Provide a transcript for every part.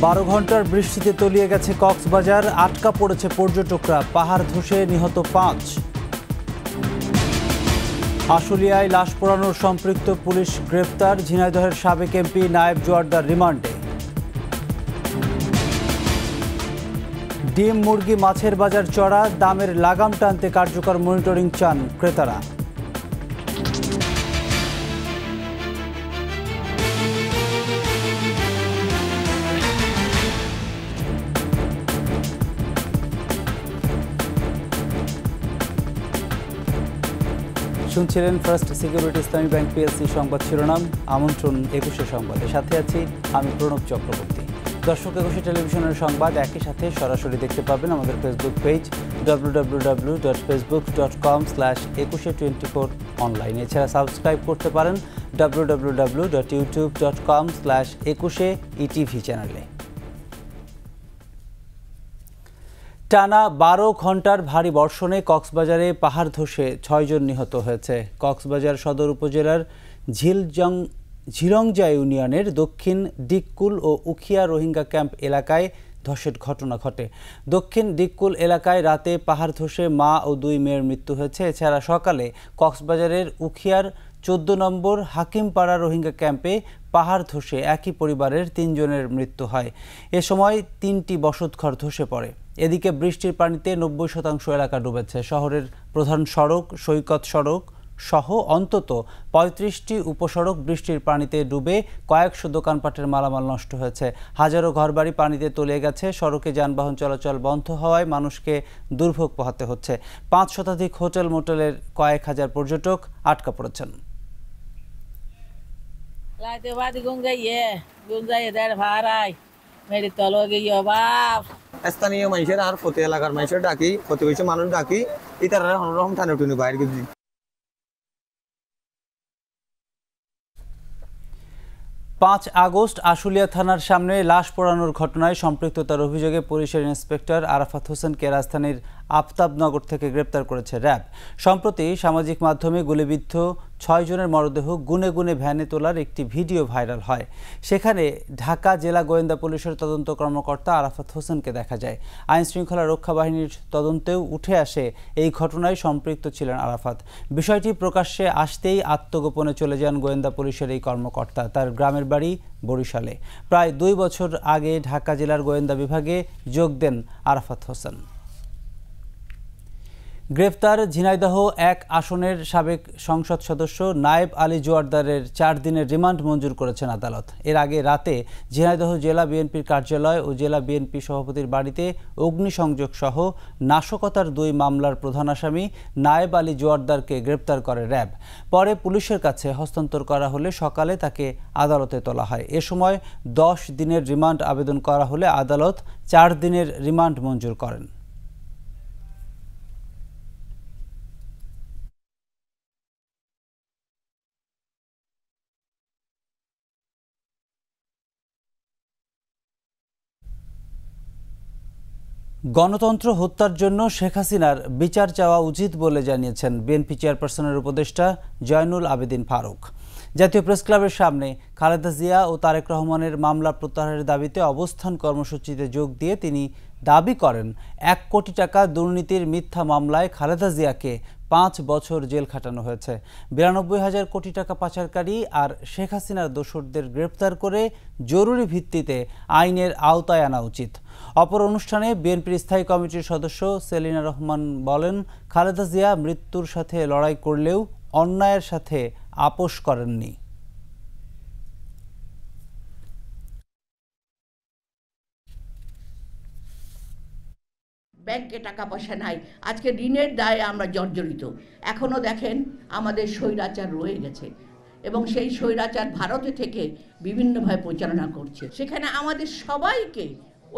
12 ঘন্টার বৃষ্টিতে তলিয়ে গেছে কক্সবাজার, আটকা পড়েছে পর্যটকরা, পাহাড় ধসে নিহত 5। আশুলিয়ায় লাশ পোড়ানোর সম্পৃক্ত পুলিশ গ্রেপ্তার, ঝিনাইদহের সাবেক এমপি নায়েব জোয়ারদার রিমান্ডে। ডিম, মুরগি, মাছের বাজার চড়া, দামের লাগাম টানতে কার্যকর মনিটরিং চান ক্রেতারা। শুনছিলেন ফার্স্ট সিকিউরিটি ইসলামী ব্যাংক পিএলসি সংবাদ শিরোনাম। আমন্ত্রণ 21 সংবাদে, সাথে আছি আমি প্রণব চক্রবর্তী। দর্শক, 21 টেলিভিশনের সংবাদ একই সাথে সরাসরি দেখতে পাবেন আমাদের ফেসবুক পেজ www.facebook.com/2124 অনলাইনে। এছাড়া সাবস্ক্রাইব করতে পারেন www.youtube.com/21etv চ্যানেলে। টানা 12 ঘন্টার ভারী বর্ষণে কক্সবাজারে পাহাড় ধসে 6 জন নিহত হয়েছে। কক্সবাজার সদর উপজেলার ঝিলংজা ইউনিয়নের দক্ষিণ ডিককুল ও উখিয়া রোহিঙ্গা ক্যাম্প এলাকায় ধসের ঘটনা ঘটে। দক্ষিণ ডিককুল এলাকায় রাতে পাহাড় ধসে মা ও 2 মেয়ের মৃত্যু হয়েছে। এছাড়া সকালে কক্সবাজারের উখিয়ার 14 নম্বর হাকিমপাড়া রোহিঙ্গা ক্যাম্পে পাহাড় ধসে একই পরিবারের 3 জনের মৃত্যু হয়। এ সময় 3টি বসতঘর ধসে পড়ে। এদিকে বৃষ্টির পানিতে 90% এলাকা ডুবেছে। শহরের প্রধান সড়ক, সৈকত সড়ক সহ অন্তত 35টি উপসড়ক বৃষ্টির পানিতে ডুবে কয়েকশো দোকানপাটের মালামাল নষ্ট হয়েছে। হাজারো ঘরবাড়ি পানিতে তলিয়ে গেছে। সড়কে যানবাহন চলাচল বন্ধ হওয়ায় মানুষকে দুর্ভোগ পোহাতে হচ্ছে। 5 শতাধিক হোটেল মোটেলের কয়েক হাজার পর্যটক আটকা পড়েছেন। স্থানীয় মানুষের আর প্রতি এলাকার মানুষের ডাকি, প্রতিবেশী মানুষ ডাকি, ইতারা অন্যরকম টানে টুনি বাইরে গেছি। 5 আগস্ট আশুলিয়া থানার সামনে লাশ পোড়ানোর ঘটনায় সম্পৃক্ততার অভিযোগে পুলিশের ইন্সপেক্টর আরাফাত হোসেনকে রাজধানীর আফতাবনগর থেকে গ্রেপ্তার করেছে র্যাব। সম্প্রতি সামাজিক মাধ্যমে গুলিবিদ্ধ 6 জনের মরদেহ গুনে গুনে ভ্যানে তোলার একটি ভিডিও ভাইরাল হয়। সেখানে ঢাকা জেলা গোয়েন্দা পুলিশের তদন্ত কর্মকর্তা আরাফাত হোসেনকে দেখা যায়। আইনশৃঙ্খলা রক্ষা বাহিনীর তদন্তেও উঠে আসে এই ঘটনায় সম্পৃক্ত ছিলেন আরাফাত। বিষয়টি প্রকাশ্যে আসতেই আত্মগোপনে চলে যান গোয়েন্দা পুলিশের এই কর্মকর্তা। তার গ্রামের বাড়ি বরিশালে। প্রায় 2 বছর আগে ঢাকা জেলার গোয়েন্দা বিভাগে যোগ দেন আরাফাত হোসেন। গ্রেফতার ঝিনাইদহ 1 আসনের সাবেক সংসদ সদস্য নায়েব আলী জোয়ারদারের 4 দিনের রিমান্ড মঞ্জুর করেছেন আদালত। এর আগে রাতে ঝিনাইদহ জেলা বিএনপির কার্যালয় ও জেলা বিএনপি সভাপতির বাড়িতে অগ্নিসংযোগ সহ নাশকতার 2 মামলার প্রধান আসামি নায়েব আলী জোয়ারদারকে গ্রেপ্তার করে র্যাব। পরে পুলিশের কাছে হস্তান্তর করা হলে সকালে তাকে আদালতে তোলা হয়। এ সময় 10 দিনের রিমান্ড আবেদন করা হলে আদালত 4 দিনের রিমান্ড মঞ্জুর করেন। গণতন্ত্র হত্যার জন্য শেখ হাসিনার বিচার চাওয়া উচিত বলে জানিয়েছেন বিএনপি চেয়ারপারসনের উপদেষ্টা জয়নুল আবেদিন ফারুক। জাতীয় প্রেসক্লাবের সামনে খালেদা জিয়া ও তারেক রহমানের মামলা প্রত্যাহারের দাবিতে অবস্থান কর্মসূচিতে যোগ দিয়ে তিনি দাবি করেন 1 কোটি টাকা দুর্নীতির মিথ্যা মামলায় খালেদা জিয়াকে 5 বছর জেল খাটানো হয়েছে। 92,000 কোটি টাকা পাচারকারী আর শেখ হাসিনার দোসরদের গ্রেপ্তার করে জরুরি ভিত্তিতে আইনের আওতায় আনা উচিত। অপর অনুষ্ঠানে বিএনপির স্থায়ী কমিটির সদস্য সেলিনা রহমান বলেন, খালেদা জিয়া মৃত্যুর সাথে লড়াই করলেও অন্যায়ের সাথে আপোষ করেননি। ব্যাংকে টাকা পয়সা নাই, আজকে ঋণের দায়ে আমরা জর্জরিত। এখনো দেখেন আমাদের স্বৈরাচার রয়ে গেছে এবং সেই স্বৈরাচার ভারতে থেকে বিভিন্নভাবে পরিচালনা করছে। সেখানে আমাদের সবাইকে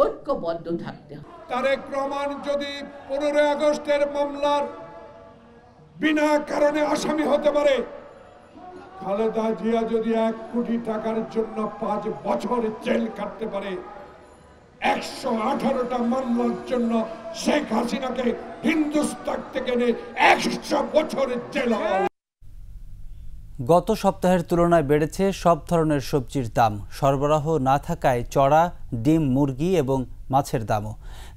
ঐক্যবদ্ধ থাকতে হবে। তারেক রহমান যদি 15 আগস্টের মামলার বিনা কারণে আসামি হতে পারে, খালেদা জিয়া যদি 1 কোটি টাকার জন্য 5 বছর জেল কাটতে পারে, 118টা মামলার জন্য শেখ হাসিনাকে হিন্দুস্তান থেকে 100 বছরের জেল। গত সপ্তাহের তুলনায় বেড়েছে সব ধরনের সবজির দাম। সরবরাহ না থাকায় চড়া ডিম, মুরগি এবং মাছের দামও।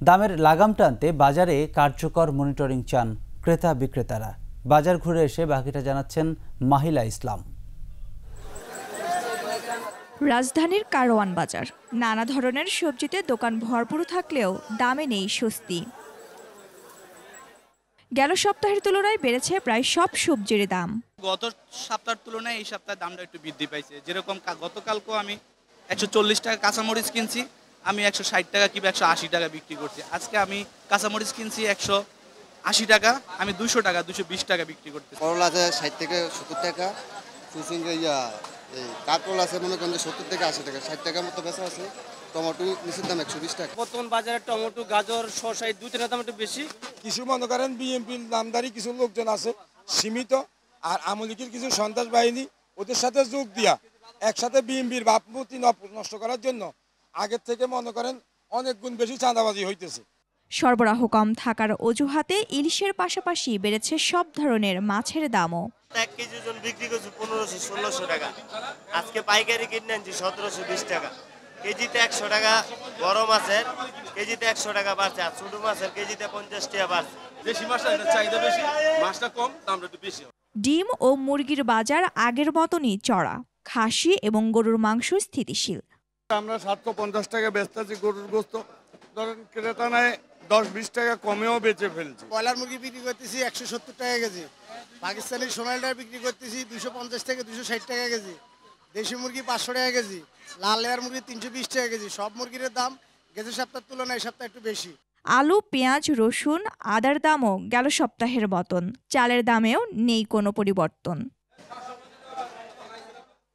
দামের লাগাম টানতে বাজারে কার্যকর মনিটরিং চান ক্রেতা বিক্রেতারা। বাজার ঘুরে এসে বাকিটা জানাচ্ছেন মাহিলা ইসলাম। রাজধানীর কারওয়ান বাজার। নানা ধরনের সবজিতে দোকান ভরপুর থাকলেও দামে নেই স্বস্তি। গেল সপ্তাহের তুলনায় বেড়েছে প্রায় সব সবজির দাম। গত সপ্তাহের তুলনায় এই সপ্তাহে দামটা একটু বৃদ্ধি পাইছে। যেরকম গতকালকেও আমি 140 টাকা কাঁচামরিচ কিনছি, আমি 160 টাকা কিংবা 180 টাকা বিক্রি করছি। আজকে আমি কাঁচামরিচ কিনছি 180 টাকা, আমি 200 টাকা 220 টাকা বিক্রি করতেছি। করলা আছে 60 থেকে 70 টাকা, কাঁকরোল আছে মনে করেন 70 থেকে 80 টাকা, 60 টাকার মতো বেচা আছে। টমেটো নিচের দাম 120 টাকা। বর্তমান বাজারে টমেটো, গাজর, শসা এই দুইটার দাম একটু বেশি। কিছু মনে করেন বিএনপির নামদারি কিছু লোকজন আছে সীমিত, আর আওয়ামী লীগের কিছু সন্ত্রাস বাহিনী ওদের সাথে যোগ দিয়া একসাথে বিএনপির ভাবমূর্তি নষ্ট করার জন্য আগের থেকে মনে করেন অনেক গুণ বেশি চাঁদাবাজি হইতেছে। সরবরাহ কম থাকার অজুহাতে ইলিশের পাশাপাশি বেড়েছে সব ধরনের মাছের দামও। 1 কেজি ওজন বিক্রি করছি 1500-1600 টাকা, আজকে পাইকারি কিনে আনছি 1720 টাকা। কেজিতে 100 টাকা বড় মাছের, কেজিতে 100 টাকা বাড়ছে, আর ছোট মাছের কেজিতে 50 টাকা বাড়ছে। দেশি মাছটা চাহিদা বেশি, মাছটা কম, দামটা একটু বেশি। ডিম ও মুরগির বাজার আগের মতনই চড়া। খাসি এবং গরুর মাংস স্থিতিশীল। আমরা 750 টাকা বেচতেছি গরুর গোস্ত, ধরেন ক্রেতা নাই 10-20 টাকা কমেও বেচে ফেলছি। ব্রয়লার মুরগি বিক্রি করতেছি 170 টাকা কেজি, পাকিস্তানি সোনালিটা বিক্রি করতেছি 250 থেকে 260 টাকা কেজি, দেশি মুরগি 500 টাকা কেজি, লাল লেয়ার মুরগি 320 টাকা কেজি। সব মুরগির দাম গেছে সপ্তাহের তুলনায় এই সপ্তাহে একটু বেশি। আলু, পেঁয়াজ, রসুন, আদার দামও গেল সপ্তাহের মতন। চালের দামেও নেই কোনো পরিবর্তন।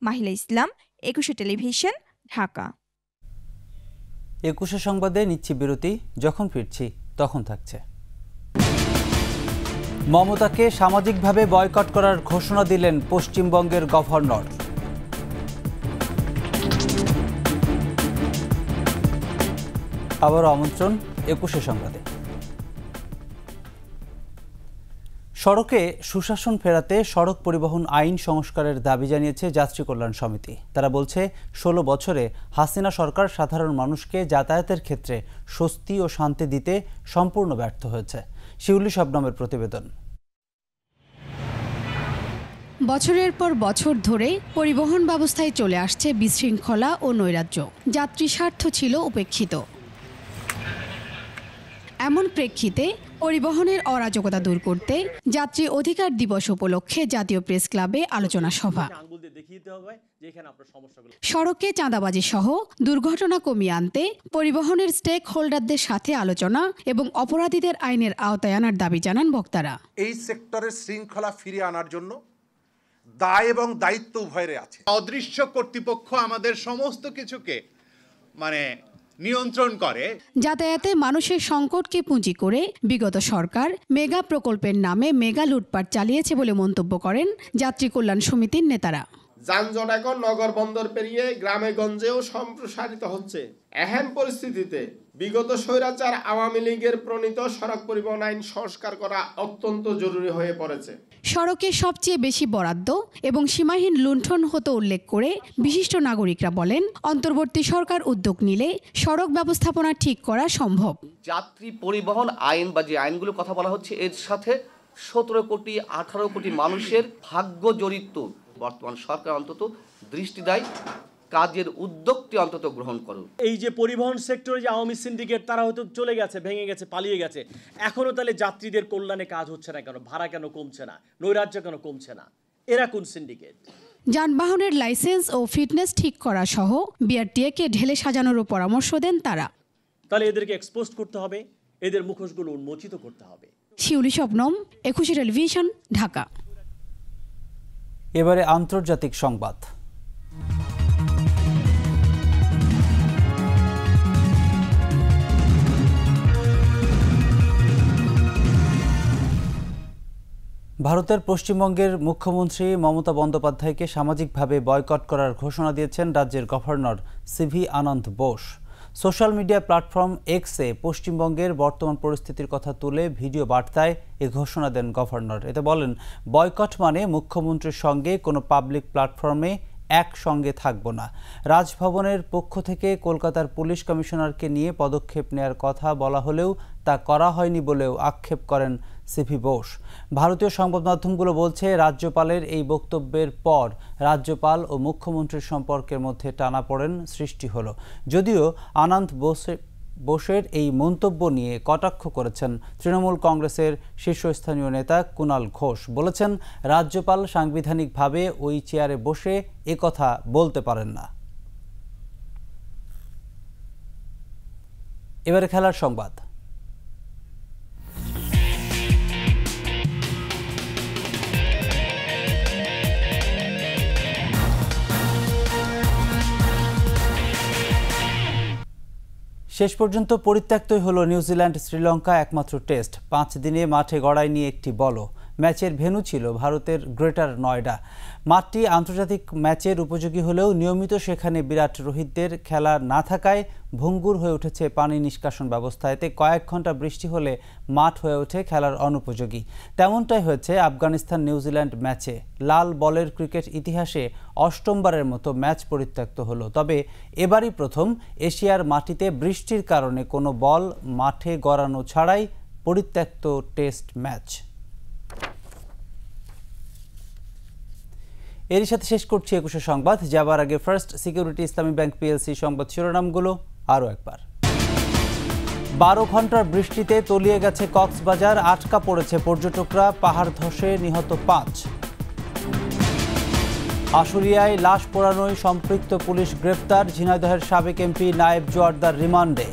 মাহিলা ইসলাম, 21 টেলিভিশন, ঢাকা। 21 সংবাদে নিচ্ছি বিরতি। যখন ফিরছি তখন থাকছে। মমতাকে সামাজিকভাবে বয়কট করার ঘোষণা দিলেন পশ্চিমবঙ্গের গভর্নর। আবারও আমন্ত্রণ 21 সংবাদে। সড়কে সুশাসন ফেরাতে সড়ক পরিবহন আইন সংস্কারের দাবি জানিয়েছে যাত্রী কল্যাণ সমিতি। তারা বলছে 16 বছরে হাসিনা সরকার সাধারণ মানুষকে যাতায়াতের ক্ষেত্রে স্বস্তি ও শান্তি দিতে সম্পূর্ণ ব্যর্থ হয়েছে। শিউলি শবনমের প্রতিবেদন। বছরের পর বছর ধরে পরিবহন ব্যবস্থায় চলে আসছে বিশৃঙ্খলা ও নৈরাজ্য। যাত্রী স্বার্থ ছিল উপেক্ষিত। এমন প্রেক্ষিতে পরিবহনের অরাজকতা দূর করতে যাত্রী অধিকার দিবস উপলক্ষে জাতীয় প্রেস ক্লাবে আলোচনা সভা। সড়কে চাঁদাবাজি সহ দুর্ঘটনা কমিয়ে আনতে পরিবহনের স্টেক হোল্ডারদের সাথে আলোচনা এবং অপরাধীদের আইনের আওতায় আনার দাবি জানান বক্তারা। এই সেক্টরের শৃঙ্খলা ফিরিয়ে আনার জন্য দায় এবং দায়িত্ব উভয়ের আছে। অদৃশ্য কর্তৃপক্ষ আমাদের সমস্ত কিছুকে নিয়ন্ত্রণ করে। যাতায়াতে মানুষের সংকটকে পুঁজি করে বিগত সরকার মেগা প্রকল্পের নামে মেগা লুটপাট চালিয়েছে বলে মন্তব্য করেন যাত্রী কল্যাণ সমিতির নেতারা। যানজট এখন নগর বন্দর পেরিয়ে গ্রামে গঞ্জেও সম্প্রসারিত হচ্ছে। এহেন পরিস্থিতিতে বিগত স্বৈরাচার আওয়ামী লীগের প্রণীত সড়ক পরিবহন আইন সংস্কার করা অত্যন্ত জরুরি হয়ে পড়েছে। সড়কে সবচেয়ে বেশি বরাদ্দ এবং সীমাহীন লুণ্ঠন হতে উল্লেখ করে বিশিষ্ট নাগরিকরা বলেন, অন্তর্বর্তী সরকার উদ্যোগ নিলে সড়ক ব্যবস্থাপনা ঠিক করা সম্ভব। যাত্রী পরিবহন আইন বা যে আইনগুলো কথা বলা হচ্ছে, এর সাথে 17 কোটি 18 কোটি মানুষের ভাগ্য জড়িত। বর্তমান সরকার অন্তত দৃষ্টি দেয়, কাজের উদ্যোগটি অন্তত গ্রহণ করুন। এই যে পরিবহন সেক্টরে যে আওয়ামী সিন্ডিকেট, তারা হয়তো চলে গেছে, ভেঙে গেছে, পালিয়ে গেছে, এখনো তাহলে যাত্রীদের কল্যাণে কাজ হচ্ছে না কেন? ভাড়া কেন কমছে না? নৈরাজ্য কেন কমছে না? এরা কোন সিন্ডিকেট? যানবাহনের লাইসেন্স ও ফিটনেস ঠিক করা সহ বিআরটিএ-কে ঢেলে সাজানোরও পরামর্শ দেন তারা। তাহলে এদেরকে এক্সপোজ করতে হবে, এদের মুখোশগুলো উন্মোচিত করতে হবে। শিউলি শবনম, 21 টেলিভিশন, ঢাকা। এবারে আন্তর্জাতিক সংবাদ। ভারতের পশ্চিমবঙ্গের মুখ্যমন্ত্রী মমতা বন্দ্যোপাধ্যায়কে সামাজিকভাবে বয়কট করার ঘোষণা দিয়েছেন রাজ্যের গভর্নর সিভি আনন্দ বোস। সোশ্যাল মিডিয়া প্ল্যাটফর্ম এক্সে পশ্চিমবঙ্গের বর্তমান পরিস্থিতির কথা তুলে ভিডিও বার্তায় এ ঘোষণা দেন গভর্নর। এতে বলেন, বয়কট মানে মুখ্যমন্ত্রীর সঙ্গে কোনো পাবলিক প্ল্যাটফর্মে একসঙ্গে থাকব না। রাজভবনের পক্ষ থেকে কলকাতার পুলিশ কমিশনারকে নিয়ে পদক্ষেপ নেয়ার কথা বলা হলেও তা করা হয়নি বলেও আক্ষেপ করেন সিভি বোস। ভারতীয় সংবাদ মাধ্যমগুলো বলছে, রাজ্যপালের এই বক্তব্যের পর রাজ্যপাল ও মুখ্যমন্ত্রীর সম্পর্কের মধ্যে টানাপোড়েন সৃষ্টি হলো। যদিও আনন্দ বোসের এই মন্তব্য নিয়ে কটাক্ষ করেছেন তৃণমূল কংগ্রেসের শীর্ষস্থানীয় নেতা কুণাল ঘোষ। বলেছেন, রাজ্যপাল সাংবিধানিকভাবে ওই চেয়ারে বসে একথা বলতে পারেন না। এবারে খেলার সংবাদ। শেষ পর্যন্ত পরিত্যক্তই হলো নিউজিল্যান্ড শ্রীলঙ্কা একমাত্র টেস্ট। 5 দিনে মাঠে গড়ায়নি একটি বলও। ম্যাচের ভেন্যু ছিল ভারতের গ্রেটার নয়ডা। মাঠটি আন্তর্জাতিক ম্যাচের উপযোগী হলেও নিয়মিত সেখানে বিরাট রোহিতদের খেলা না থাকায় ভঙ্গুর হয়ে উঠেছে পানি নিষ্কাশন ব্যবস্থা। এতে কয়েক ঘন্টা বৃষ্টি হলে মাঠ হয়ে ওঠে খেলার অনুপযোগী। তেমনটাই হয়েছে আফগানিস্তান নিউজিল্যান্ড ম্যাচে। লাল বলের ক্রিকেট ইতিহাসে অষ্টমবারের মতো ম্যাচ পরিত্যক্ত হলো। তবে এবারই প্রথম এশিয়ার মাটিতে বৃষ্টির কারণে কোনো বল মাঠে গড়ানো ছাড়াই পরিত্যক্ত টেস্ট ম্যাচ। এরই সাথে শেষ করছি 21 সংবাদ। যাবার আগে ফার্স্ট সিকিউরিটি ইসলামী ব্যাংক পিএলসি সংবাদ শিরোনামগুলো আরও একবার। 12 ঘন্টার বৃষ্টিতে তলিয়ে গেছে কক্সবাজার, আটকা পড়েছে পর্যটকরা, পাহাড় ধসে নিহত 5। আশুলিয়ায় লাশ পোড়ানোয় সম্পৃক্ত পুলিশ গ্রেপ্তার, ঝিনাইদহের সাবেক এমপি নায়েব জোয়ারদার রিমান্ডে।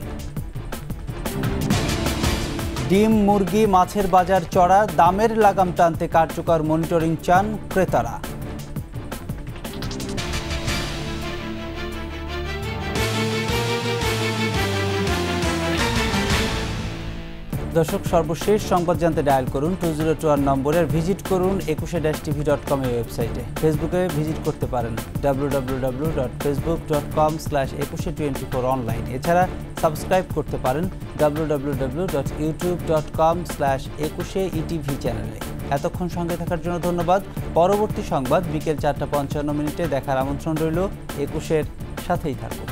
ডিম, মুরগি, মাছের বাজার চড়া, দামের লাগাম টানতে কার্যকর মনিটরিং চান ক্রেতারা। দর্শক, সর্বশেষ সংবাদ জানতে ডায়াল করুন 2021 নম্বরে, ভিজিট করুন 21-tv.com এই ওয়েবসাইটে। ফেসবুকে ভিজিট করতে পারেন www.facebook.com/2124 অনলাইন। এছাড়া সাবস্ক্রাইব করতে পারেন www.youtube.com/21etv চ্যানেলে। এতক্ষণ সঙ্গে থাকার জন্য ধন্যবাদ। পরবর্তী সংবাদ বিকেল 4টা 55 মিনিটে দেখার আমন্ত্রণ রইল। 21-এর সাথেই থাকুন।